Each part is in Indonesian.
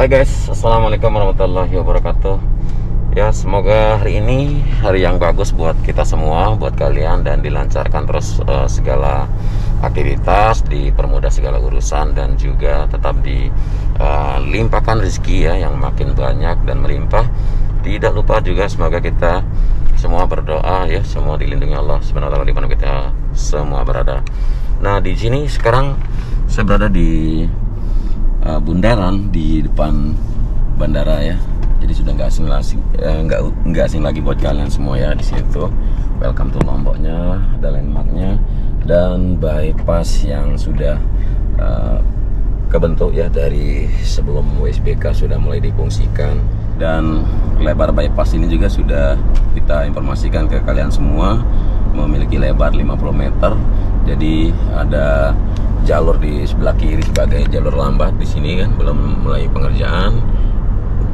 Hai guys, assalamualaikum warahmatullahi wabarakatuh. Ya, semoga hari ini hari yang bagus buat kita semua, buat kalian, dan dilancarkan terus segala aktivitas, dipermudah segala urusan, dan juga tetap dilimpahkan rezeki ya yang makin banyak dan melimpah. Tidak lupa juga semoga kita semua berdoa ya, semua dilindungi Allah Subhanahu wa taala di mana kita semua berada. Nah, di sini sekarang saya berada di bundaran di depan bandara ya. Jadi sudah nggak asing lagi buat kalian semua ya di situ. Welcome to Lomboknya, ada landmarknya dan bypass yang sudah kebentuk ya dari sebelum WSBK sudah mulai difungsikan, dan lebar bypass ini juga sudah kita informasikan ke kalian semua memiliki lebar 50 meter. Jadi ada jalur di sebelah kiri sebagai jalur lambat, di sini kan belum mulai pengerjaan.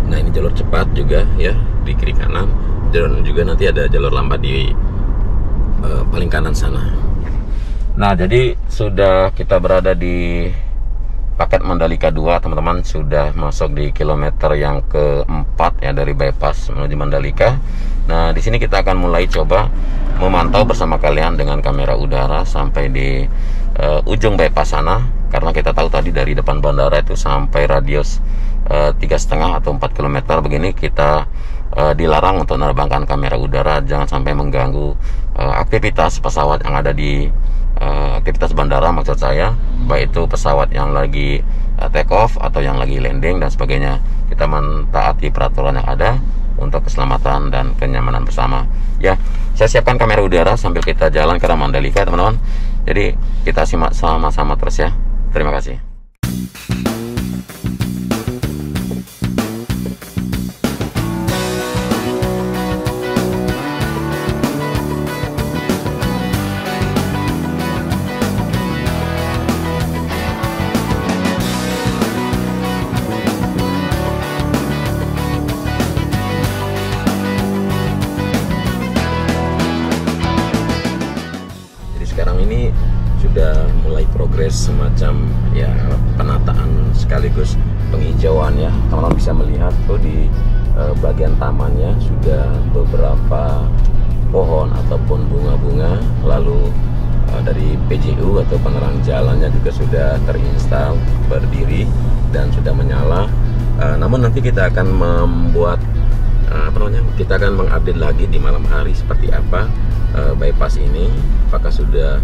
Nah, ini jalur cepat juga ya di kiri kanan, dan juga nanti ada jalur lambat di paling kanan sana. Nah, jadi sudah kita berada di paket Mandalika 2 teman-teman, sudah masuk di kilometer yang keempat ya dari bypass menuju Mandalika. Nah, di sini kita akan mulai coba memantau bersama kalian dengan kamera udara sampai di ujung bypass sana, karena kita tahu tadi dari depan bandara itu sampai radius 3,5 atau 4 km begini kita dilarang untuk menerbangkan kamera udara, jangan sampai mengganggu aktivitas pesawat yang ada di aktivitas bandara, maksud saya baik itu pesawat yang lagi take off atau yang lagi landing dan sebagainya. Kita mentaati peraturan yang ada untuk keselamatan dan kenyamanan bersama ya. Saya siapkan kamera udara sambil kita jalan ke Mandalika teman-teman, jadi kita simak sama-sama terus ya. Terima kasih. Sekarang ini sudah mulai progres semacam ya penataan sekaligus penghijauan ya. Teman-teman bisa melihat tuh di bagian tamannya sudah beberapa pohon ataupun bunga-bunga. Lalu dari PJU atau penerang jalannya juga sudah terinstal berdiri dan sudah menyala. Namun nanti kita akan membuat kita akan mengupdate lagi di malam hari seperti apa bypass ini, apakah sudah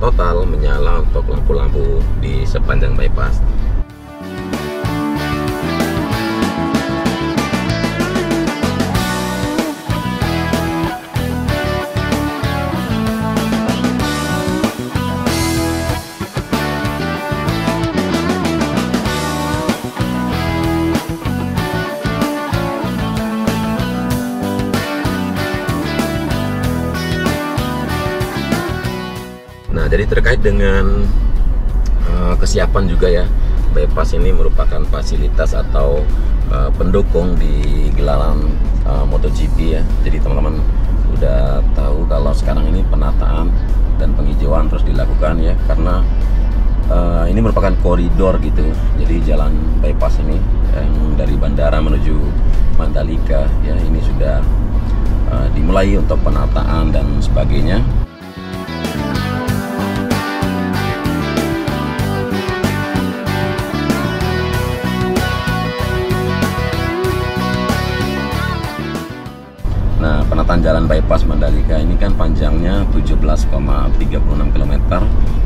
total menyala untuk lampu-lampu di sepanjang bypass. Nah, jadi terkait dengan kesiapan juga ya, bypass ini merupakan fasilitas atau pendukung di gelaran MotoGP ya. Jadi teman-teman udah tahu kalau sekarang ini penataan dan penghijauan terus dilakukan ya, karena ini merupakan koridor gitu. Jadi jalan bypass ini yang dari bandara menuju Mandalika ya, ini sudah dimulai untuk penataan dan sebagainya. Nah, penataan jalan bypass Mandalika ini kan panjangnya 17,36 km.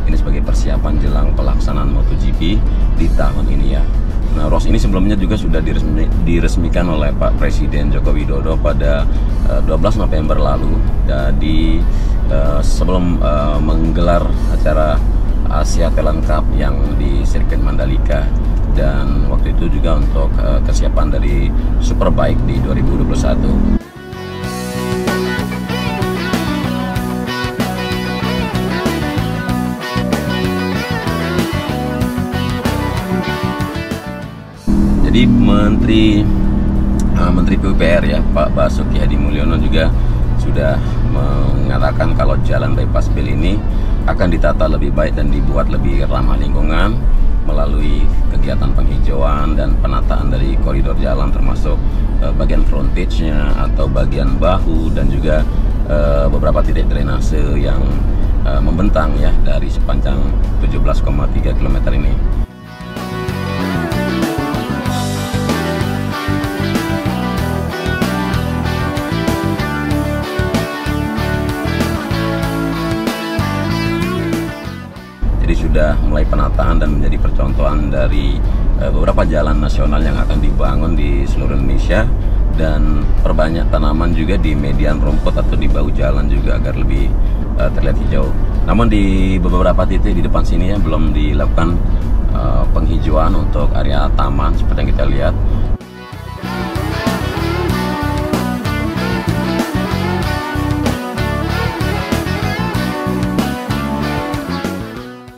Ini sebagai persiapan jelang pelaksanaan MotoGP di tahun ini ya. Nah, ROS ini sebelumnya juga sudah diresmikan oleh Pak Presiden Joko Widodo pada 12 November lalu. Jadi sebelum menggelar acara Asia Talent Cup yang di sirkuit Mandalika, dan waktu itu juga untuk kesiapan dari Superbike di 2021. Jadi Menteri PUPR ya, Pak Basuki Hadi Mulyono juga sudah mengatakan kalau jalan bypass Bel ini akan ditata lebih baik dan dibuat lebih ramah lingkungan. melalui kegiatan penghijauan dan penataan dari koridor jalan, termasuk bagian frontage-nya atau bagian bahu, dan juga beberapa titik drainase yang membentang ya dari sepanjang 17,3 km ini. Jadi sudah mulai penataan dan menjadi percontohan dari beberapa jalan nasional yang akan dibangun di seluruh Indonesia, dan perbanyak tanaman juga di median rumput atau di bahu jalan juga agar lebih terlihat hijau. Namun di beberapa titik di depan sini ya belum dilakukan penghijauan untuk area taman seperti yang kita lihat.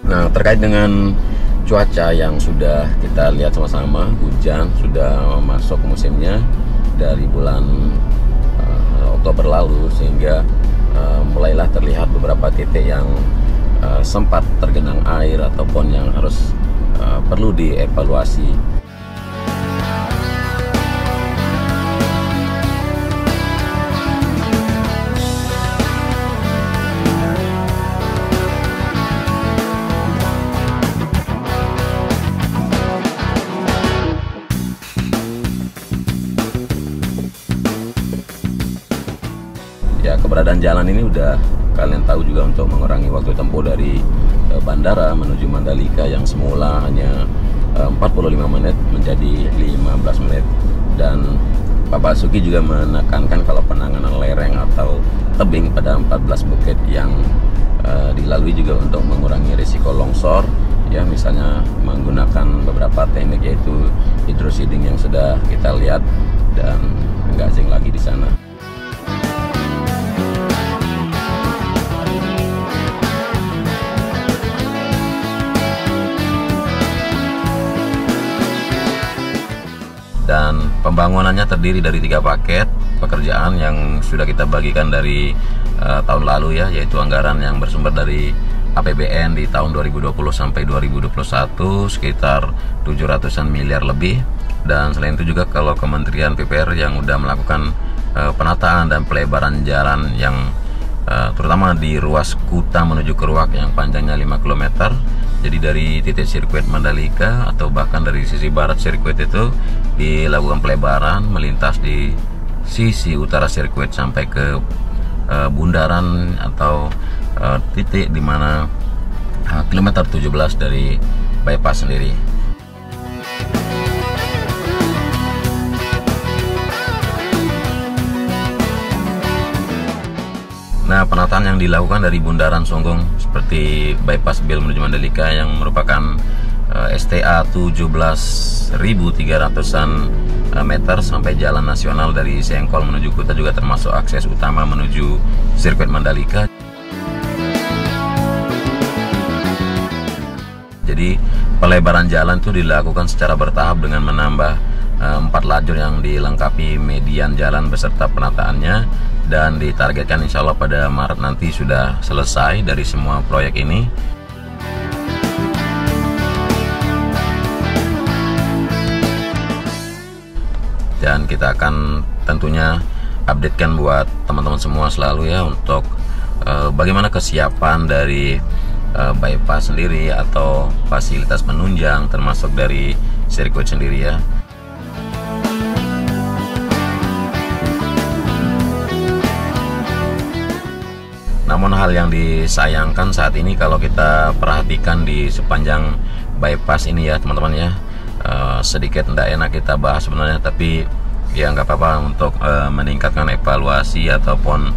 Nah, terkait dengan cuaca yang sudah kita lihat sama-sama, hujan sudah masuk musimnya dari bulan Oktober lalu, sehingga mulailah terlihat beberapa titik yang sempat tergenang air ataupun yang harus perlu dievaluasi. Ya, keberadaan jalan ini udah kalian tahu juga untuk mengurangi waktu tempuh dari bandara menuju Mandalika yang semula hanya 45 menit menjadi 15 menit. Dan Pak Basuki juga menekankan kalau penanganan lereng atau tebing pada 14 bukit yang dilalui juga untuk mengurangi risiko longsor, ya, misalnya menggunakan beberapa teknik yaitu hydroseeding yang sudah kita lihat dan nggak asing lagi di sana. Dan pembangunannya terdiri dari 3 paket pekerjaan yang sudah kita bagikan dari tahun lalu ya, yaitu anggaran yang bersumber dari APBN di tahun 2020 sampai 2021 sekitar 700-an miliar lebih. Dan selain itu juga kalau Kementerian PUPR yang udah melakukan penataan dan pelebaran jalan yang terutama di ruas Kuta menuju Keruak yang panjangnya 5 km. Jadi dari titik sirkuit Mandalika atau bahkan dari sisi barat sirkuit itu dilakukan pelebaran melintas di sisi utara sirkuit sampai ke bundaran atau titik di mana kilometer 17 dari bypass sendiri. Nah, penataan yang dilakukan dari bundaran Songgong seperti bypass Bil menuju Mandalika yang merupakan STA 17.300-an meter sampai jalan nasional dari Sengkol menuju Kuta juga termasuk akses utama menuju sirkuit Mandalika. Jadi pelebaran jalan itu dilakukan secara bertahap dengan menambah 4 lajur yang dilengkapi median jalan beserta penataannya, dan ditargetkan insya Allah pada Maret nanti sudah selesai dari semua proyek ini. Dan kita akan tentunya updatekan buat teman-teman semua selalu ya untuk bagaimana kesiapan dari bypass sendiri atau fasilitas penunjang termasuk dari sirkuit sendiri ya. Namun hal yang disayangkan saat ini kalau kita perhatikan di sepanjang bypass ini ya teman-teman ya, sedikit tidak enak kita bahas sebenarnya, tapi ya nggak apa-apa untuk meningkatkan evaluasi ataupun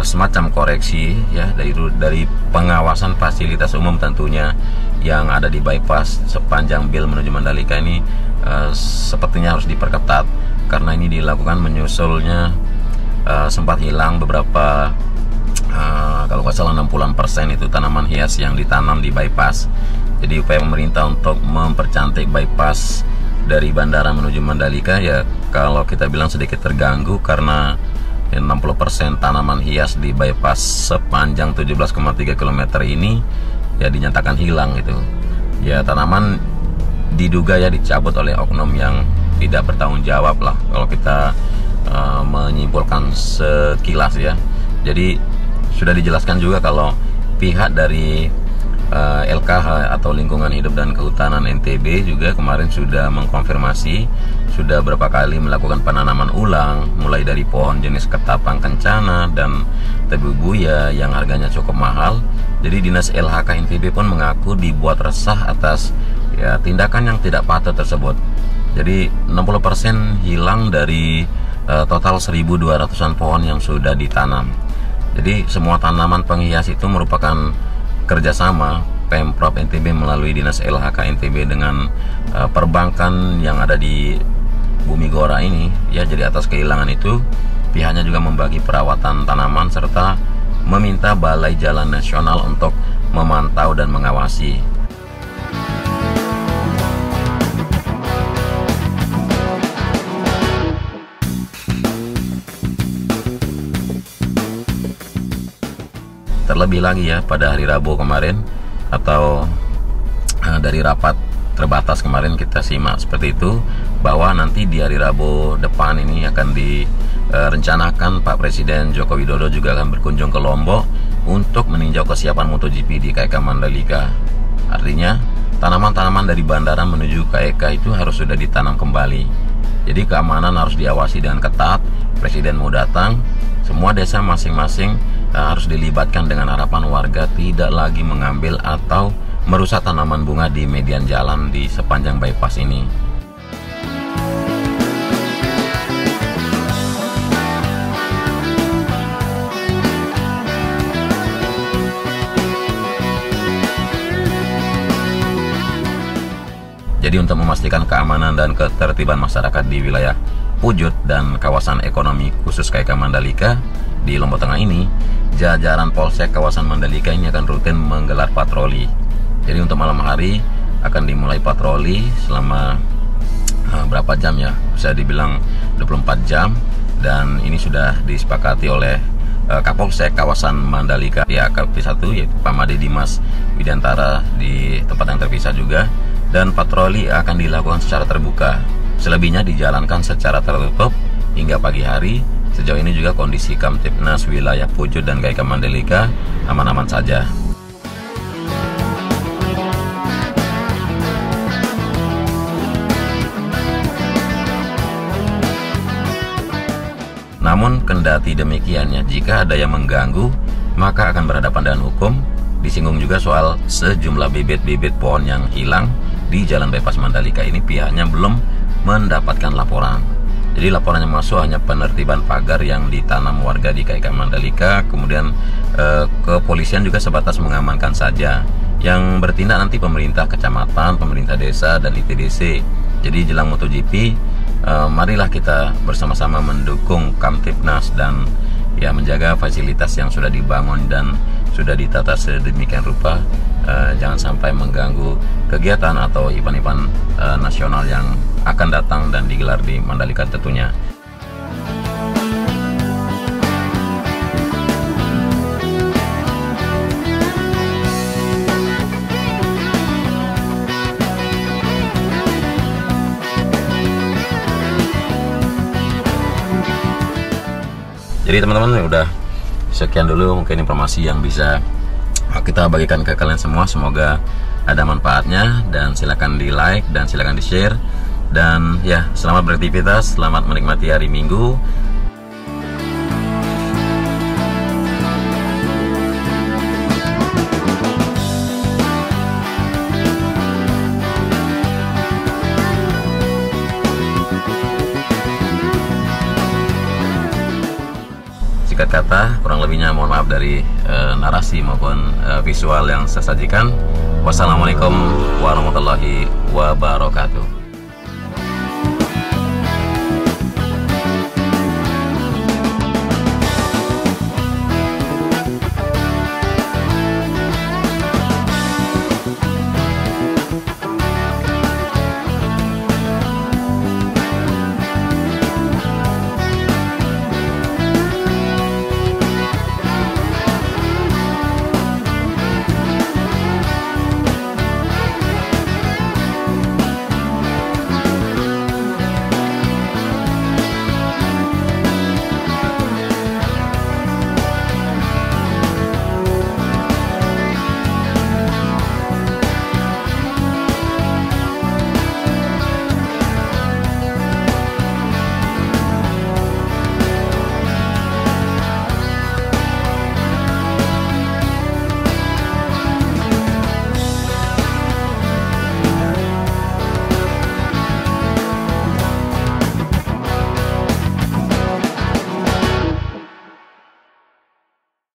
semacam koreksi ya dari pengawasan fasilitas umum tentunya yang ada di bypass sepanjang Bil menuju Mandalika ini sepertinya harus diperketat, karena ini dilakukan menyusulnya sempat hilang beberapa kalau nggak salah 60% itu tanaman hias yang ditanam di bypass. Jadi upaya pemerintah untuk mempercantik bypass dari bandara menuju Mandalika ya kalau kita bilang sedikit terganggu karena 60% tanaman hias di bypass sepanjang 17,3 km ini ya dinyatakan hilang gitu. Ya tanaman diduga ya dicabut oleh oknum yang tidak bertanggung jawab lah kalau kita menyimpulkan sekilas ya. Jadi sudah dijelaskan juga kalau pihak dari LKH atau Lingkungan Hidup dan Kehutanan NTB juga kemarin sudah mengkonfirmasi sudah berapa kali melakukan penanaman ulang, mulai dari pohon jenis ketapang kencana dan tebu buya yang harganya cukup mahal. Jadi Dinas LHK NTB pun mengaku dibuat resah atas ya tindakan yang tidak patut tersebut. Jadi 60% hilang dari total 1.200-an pohon yang sudah ditanam. Jadi semua tanaman penghias itu merupakan kerjasama Pemprov NTB melalui Dinas LHK NTB dengan perbankan yang ada di Bumi Gora ini ya. Jadi atas kehilangan itu pihaknya juga membagi perawatan tanaman serta meminta Balai Jalan Nasional untuk memantau dan mengawasi. Terlebih lagi ya pada hari Rabu kemarin atau dari rapat terbatas kemarin kita simak seperti itu, bahwa nanti di hari Rabu depan ini akan direncanakan Pak Presiden Joko Widodo juga akan berkunjung ke Lombok untuk meninjau kesiapan MotoGP di KEK Mandalika. Artinya tanaman-tanaman dari bandara menuju KEK itu harus sudah ditanam kembali. Jadi keamanan harus diawasi dengan ketat. Presiden mau datang, semua desa masing-masing harus dilibatkan dengan harapan warga tidak lagi mengambil atau merusak tanaman bunga di median jalan di sepanjang bypass ini. Jadi untuk memastikan keamanan dan ketertiban masyarakat di wilayah Pujut dan kawasan ekonomi khusus KEK Mandalika di Lombok Tengah ini, jajaran Polsek kawasan Mandalika ini akan rutin menggelar patroli. Jadi untuk malam hari akan dimulai patroli selama berapa jam ya, bisa dibilang 24 jam. Dan ini sudah disepakati oleh Kapolsek kawasan Mandalika ya KP1 yaitu Pak Made Dimas Widiantara di tempat yang terpisah juga. Dan patroli akan dilakukan secara terbuka, selebihnya dijalankan secara tertutup hingga pagi hari. Sejauh ini juga kondisi Kamtipnas wilayah Pujut dan KEK Mandalika aman-aman saja. Namun kendati demikian ya, jika ada yang mengganggu maka akan berhadapan dengan hukum. Disinggung juga soal sejumlah bibit-bibit pohon yang hilang di Jalan Bypass Mandalika ini, pihaknya belum mendapatkan laporan. Jadi laporan yang masuk hanya penertiban pagar yang ditanam warga di KEK Mandalika. Kemudian kepolisian juga sebatas mengamankan saja. Yang bertindak nanti pemerintah kecamatan, pemerintah desa, dan ITDC. Jadi jelang MotoGP, marilah kita bersama-sama mendukung Kamtipnas dan ya menjaga fasilitas yang sudah dibangun dan sudah ditata sedemikian rupa. Jangan sampai mengganggu kegiatan atau event-event nasional yang akan datang dan digelar di Mandalika tentunya. Jadi teman-teman udah sekian dulu mungkin informasi yang bisa kita bagikan ke kalian semua. Semoga ada manfaatnya dan silakan di like dan silakan di share. Dan ya, selamat beraktivitas, selamat menikmati hari Minggu. Singkat kata, kurang lebihnya mohon maaf dari narasi maupun visual yang saya sajikan. Wassalamualaikum warahmatullahi wabarakatuh.